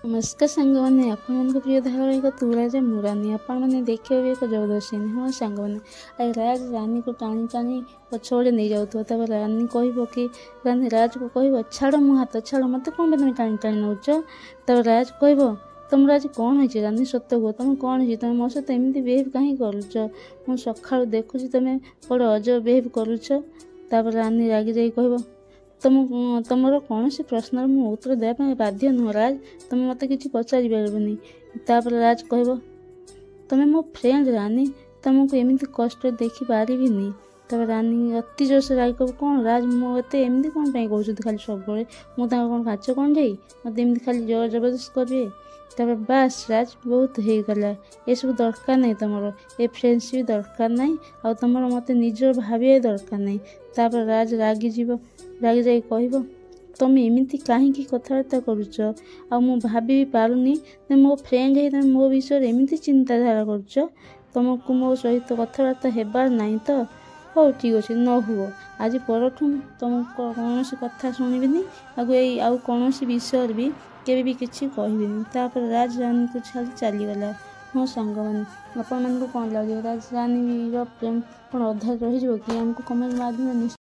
नमस्कार सांग मैंने आपण प्रिय धारावाहिक तू राजा मु रानी आपण मैंने देखिए भी एक जबरदस्ती हाँ सांग मैंने राज रानी को टाणी टाणी पछे नहीं जाऊे रानी कह कि रानी राज को कह छाड़ मो हाथ छाड़ मत कौन तुम टाणी टाणी नौच राज कह तुम आज कौन हो रानी सत कह तुम कौन हो तुम मो सहित एमती बिहेव कहीं करुच मु सका देखुची तुम बड़े अजब बिहेव करुच रानी रागी जा कह तुमर कौन सी प्रश्न मु उत्तर देवाई बाध्य नुह राज तुम मत कि पचारि पारबनी राज कह तुम मो फ्रेंड रानी तुमको एमती कष्ट देखी पारिनी रानी अति जोर से राग कह कौन राज मुझे एमती कौन कहते खाली सब मुझे कौन काच कौन जाई मत एमती खाली जोर जबरदस्त करेंगे बास राज बहुत हो गला ये सब दरकार नहीं तुम ए फ्रेंडशिप दरकार नहीं आ तुम मत निजर भाविया दरकार नहीं राज रागी जीव रागी जा कह तुम एमती कहीं कथबार्ता करुच आ भाभी भी पारुनी मो फ्रेंड है तुम मो विषय एमती चिंताधारा करुच तुमको मो सहित कथबार्ता हेबार नहीं तो हो ठीक अच्छे न हुआ आज परठू तुमको कौन कथा शुणिबिनी आउ कौन विषय भी केवे भी किसी कहबिनी राज रानी को छाड़ी चलीगला हाँ सांग मैंने आपण मानक कौन लगे राज रानी प्रेम कौन अधा रही कि आमको कमेंट माध्यम